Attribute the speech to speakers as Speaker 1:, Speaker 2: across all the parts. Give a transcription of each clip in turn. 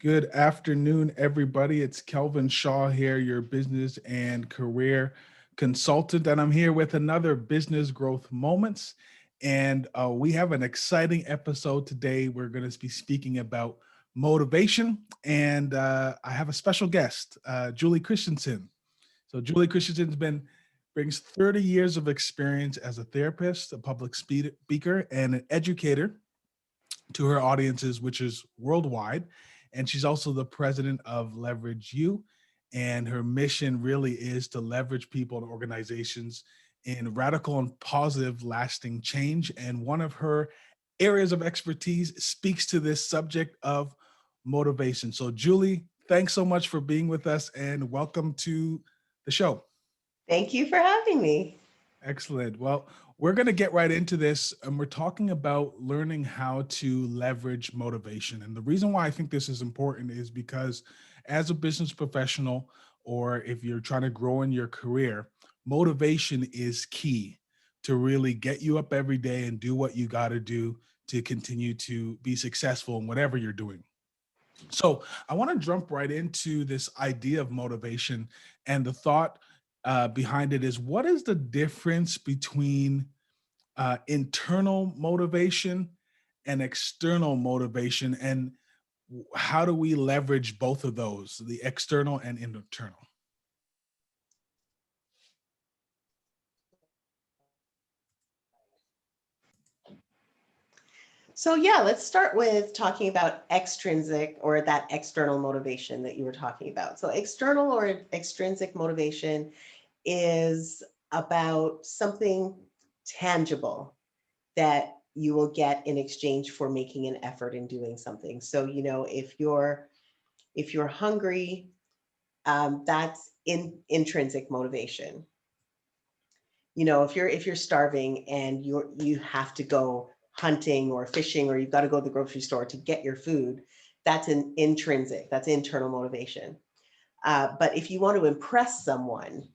Speaker 1: Good afternoon, everybody. It's Kelvin Shaw here, your business and career consultant, and I'm here with another Business Growth Moments. And we have an exciting episode today. We're going to be speaking about motivation, and I have a special guest, Julie Christiansen. So Julie Christensen's brings 30 years of experience as a therapist, a public speaker, and an educator to her audiences, which is worldwide. And she's also the president of Leverage You. And her mission really is to leverage people and organizations in radical and positive lasting change. And one of her areas of expertise speaks to this subject of motivation. So, Julie, thanks so much for being with us and welcome to the show.
Speaker 2: Thank you for having me.
Speaker 1: Excellent. Well, we're going to get right into this, and we're talking about learning how to leverage motivation. And the reason why I think this is important is because as a business professional, or if you're trying to grow in your career, motivation is key to really get you up every day and do what you got to do to continue to be successful in whatever you're doing. So I want to jump right into this idea of motivation, and the thought behind it is, what is the difference between internal motivation and external motivation, and how do we leverage both of those, the external and internal?
Speaker 2: So, yeah, let's start with talking about extrinsic or that external motivation that you were talking about. So, external or extrinsic motivation is about something tangible that you will get in exchange for making an effort in doing something. So, if you're hungry, that's intrinsic motivation. If you're starving and you have to go hunting or fishing, or you've got to go to the grocery store to get your food, that's an intrinsic, that's internal motivation. But if you want to impress someone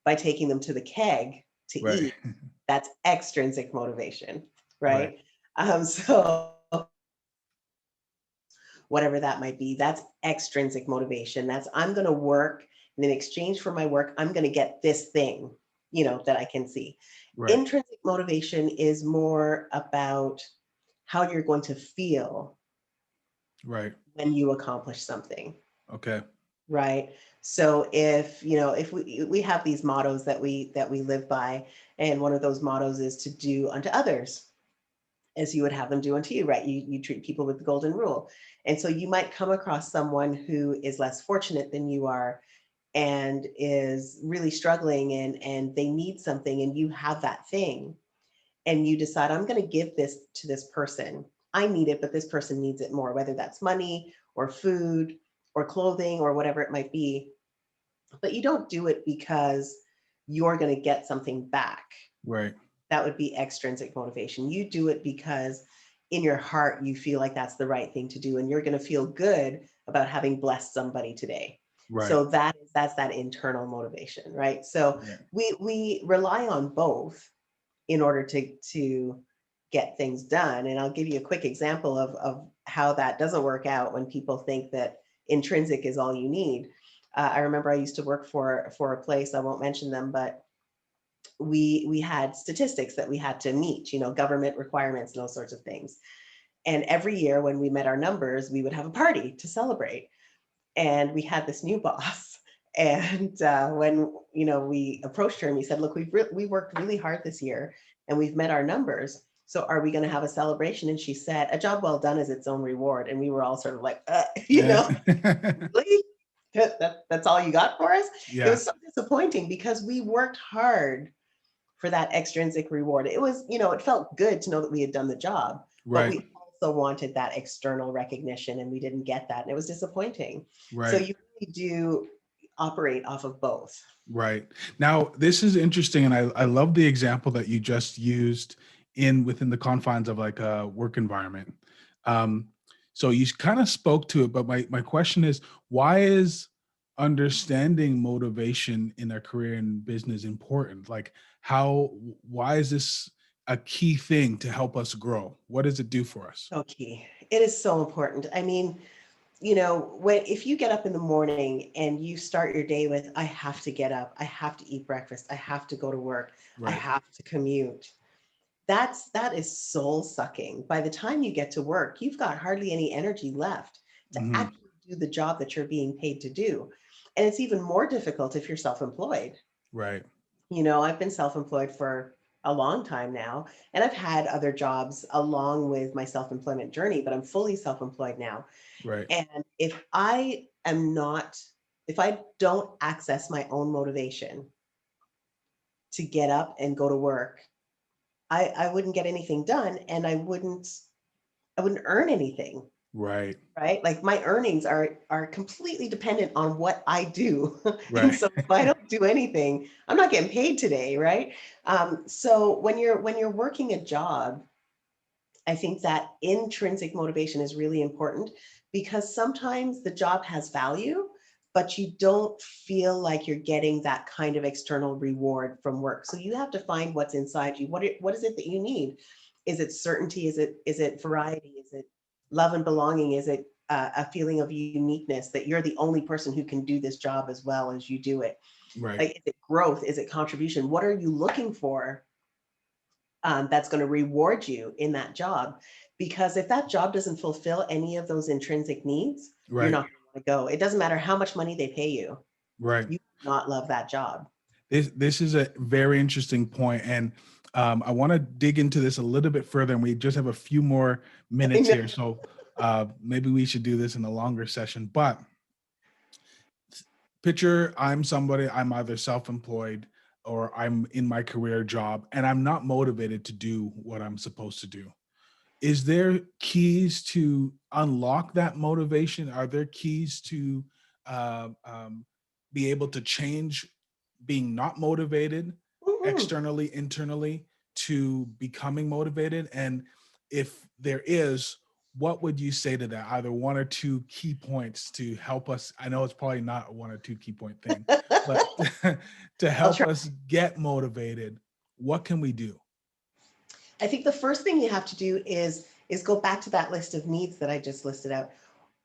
Speaker 2: by taking them to the keg to
Speaker 1: Right.
Speaker 2: eat, that's extrinsic motivation,
Speaker 1: Right.
Speaker 2: right? So whatever that might be, that's extrinsic motivation. That's, I'm going to work, and in exchange for my work, I'm going to get this thing, that I can see.
Speaker 1: Right.
Speaker 2: Intrinsic motivation is more about how you're going to feel
Speaker 1: Right.
Speaker 2: when you accomplish something,
Speaker 1: Okay.
Speaker 2: right? So if we have these mottos that we live by, and one of those mottos is to do unto others as you would have them do unto you, right? You treat people with the golden rule. And so you might come across someone who is less fortunate than you are and is really struggling, and they need something, and you have that thing, and you decide, I'm going to give this to this person. I need it, but this person needs it more, whether that's money or food or clothing or whatever it might be. But you don't do it because you're going to get something back.
Speaker 1: Right.
Speaker 2: That would be extrinsic motivation. You do it because in your heart you feel like that's the right thing to do, and you're going to feel good about having blessed somebody today.
Speaker 1: Right.
Speaker 2: So that's that internal motivation, right? So
Speaker 1: Right.
Speaker 2: we rely on both in order to get things done. And I'll give you a quick example of how that doesn't work out when people think that intrinsic is all you need. I remember I used to work for a place, I won't mention them, but we had statistics that we had to meet, government requirements and those sorts of things. And every year when we met our numbers, we would have a party to celebrate. And we had this new boss. And when we approached her and we said, "Look, we worked really hard this year, and we've met our numbers. So are we going to have a celebration?" And she said, "A job well done is its own reward." And we were all sort of like,
Speaker 1: Yeah.
Speaker 2: really? That's all you got for us? It
Speaker 1: Yeah.
Speaker 2: was so disappointing because we worked hard for that extrinsic reward. It was, it felt good to know that we had done the job, but
Speaker 1: Right.
Speaker 2: we also wanted that external recognition, and we didn't get that. And it was disappointing. So
Speaker 1: Right.
Speaker 2: you really do operate off of both.
Speaker 1: Right. Now, this is interesting, and I love the example that you just used within the confines of like a work environment. Um, so you kind of spoke to it, but my question is, why is understanding motivation in a career in business important? Like, why is this a key thing to help us grow? What does it do for us?
Speaker 2: Okay. It is so important. I mean, when if you get up in the morning and you start your day with, I have to get up, I have to eat breakfast, I have to go to work, I
Speaker 1: Right.
Speaker 2: have to commute. That is soul sucking. By the time you get to work, you've got hardly any energy left to
Speaker 1: Hmm.
Speaker 2: actually do the job that you're being paid to do. And it's even more difficult if you're self-employed.
Speaker 1: Right.
Speaker 2: I've been self-employed for a long time now, and I've had other jobs along with my self-employment journey, but I'm fully self-employed now.
Speaker 1: Right.
Speaker 2: And if I don't access my own motivation to get up and go to work, I wouldn't get anything done, and I wouldn't earn anything,
Speaker 1: Right.
Speaker 2: right? Like my earnings are completely dependent on what I do. And
Speaker 1: Right.
Speaker 2: so if I don't do anything, I'm not getting paid today, right? So when you're working a job, I think that intrinsic motivation is really important because sometimes the job has value, but you don't feel like you're getting that kind of external reward from work. So you have to find what's inside you. What is it that you need? Is it certainty? Is it variety? Is it love and belonging? Is it a feeling of uniqueness that you're the only person who can do this job as well as you do it?
Speaker 1: Right.
Speaker 2: Like, is it growth? Is it contribution? What are you looking for that's going to reward you in that job? Because if that job doesn't fulfill any of those intrinsic needs, you're
Speaker 1: Right.
Speaker 2: not going to want to go. It doesn't matter how much money they pay you.
Speaker 1: Right.
Speaker 2: You do not love that job.
Speaker 1: This is a very interesting point, and I want to dig into this a little bit further. And we just have a few more
Speaker 2: I
Speaker 1: minutes
Speaker 2: know.
Speaker 1: here, so maybe we should do this in a longer session. But picture I'm somebody, I'm either self-employed or I'm in my career job, and I'm not motivated to do what I'm supposed to do. Is there keys to unlock that motivation? Are there keys to uh, um, be able to change being not motivated
Speaker 2: Mhm.
Speaker 1: externally, internally to becoming motivated? And if there is, what would you say to that? Either one or two key points to help us. I know it's probably not a one or two key point thing, but to
Speaker 2: I'll
Speaker 1: help
Speaker 2: try.
Speaker 1: us get motivated, what can we do?
Speaker 2: I think the first thing you have to do is go back to that list of needs that I just listed out.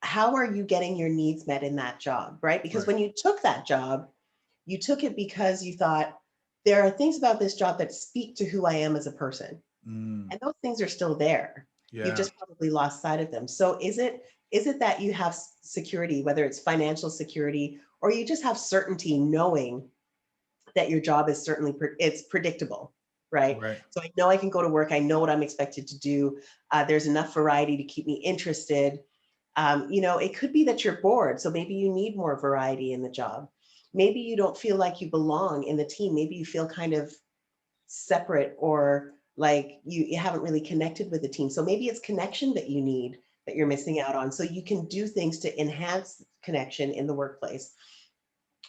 Speaker 2: How are you getting your needs met in that job, right? Because
Speaker 1: Right.
Speaker 2: when you took that job, you took it because you thought there are things about this job that speak to who I am as a person.
Speaker 1: Mm,
Speaker 2: And those things are still there. You've
Speaker 1: yeah.
Speaker 2: just probably lost sight of them. So is it that you have security, whether it's financial security or you just have certainty knowing that your job is certainly it's predictable, right?
Speaker 1: Right.
Speaker 2: So I know I can go to work. I know what I'm expected to do. There's enough variety to keep me interested. It could be that you're bored, so maybe you need more variety in the job. Maybe you don't feel like you belong in the team. Maybe you feel kind of separate or like you haven't really connected with the team. So maybe it's connection that you need that you're missing out on. So you can do things to enhance connection in the workplace.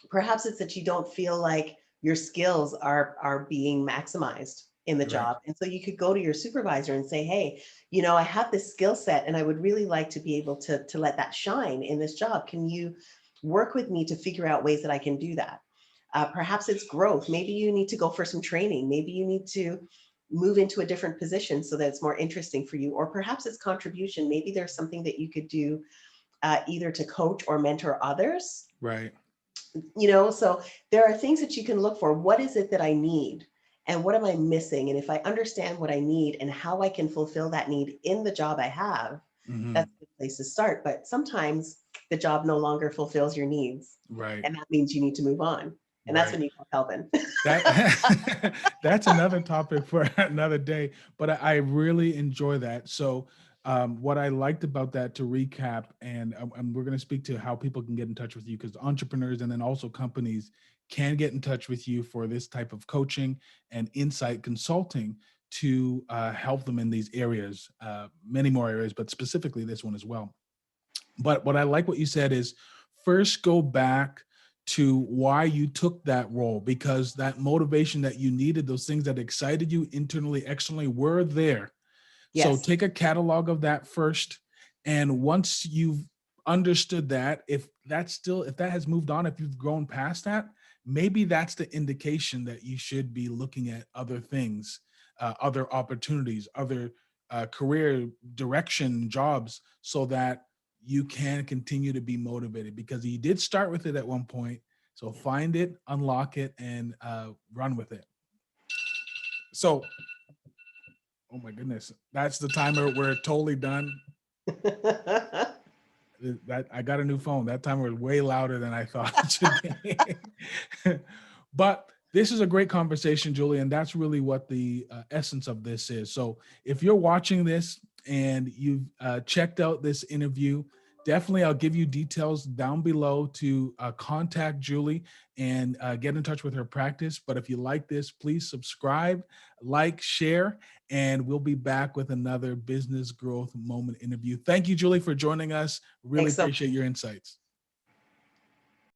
Speaker 2: Perhaps it's that you don't feel like your skills are being maximized in the
Speaker 1: Right.
Speaker 2: job. And so you could go to your supervisor and say, hey, I have this skill set and I would really like to be able to let that shine in this job. Can you work with me to figure out ways that I can do that? Perhaps it's growth. Maybe you need to go for some training. Maybe you need to move into a different position so that it's more interesting for you. Or perhaps it's contribution. Maybe there's something that you could do either to coach or mentor others.
Speaker 1: Right.
Speaker 2: So there are things that you can look for. What is it that I need? And what am I missing? And if I understand what I need and how I can fulfill that need in the job I have,
Speaker 1: Hmm.
Speaker 2: that's a good place to start. But sometimes the job no longer fulfills your needs.
Speaker 1: Right.
Speaker 2: And that means you need to move on. And that's
Speaker 1: Right.
Speaker 2: when you call Kelvin.
Speaker 1: That that's another topic for another day, but I really enjoy that. So, what I liked about that, to recap, and we're going to speak to how people can get in touch with you, because entrepreneurs and then also companies can get in touch with you for this type of coaching and insight consulting to help them in these areas, many more areas, but specifically this one as well. But what I like what you said is, first go back to why you took that role, because that motivation that you needed, those things that excited you internally, externally, were there. So
Speaker 2: Yes.
Speaker 1: take a catalog of that first. And once you've understood that, if that has moved on, if you've grown past that, maybe that's the indication that you should be looking at other things other opportunities, other career direction jobs, so that you can continue to be motivated, because you did start with it at one point. So
Speaker 2: Yeah.
Speaker 1: find it, unlock it, and run with it. So, oh my goodness, that's the timer. We're totally done. That I got a new phone. That timer was way louder than I thought it should be. But this is a great conversation, Julie, and that's really what the essence of this is. So if you're watching this and you've checked out this interview, definitely I'll give you details down below to contact Julie and get in touch with her practice. But if you like this, please subscribe, like, share, and we'll be back with another business growth moment interview. Thank you, Julie, for joining us. Really
Speaker 2: Thanks so
Speaker 1: appreciate your insights.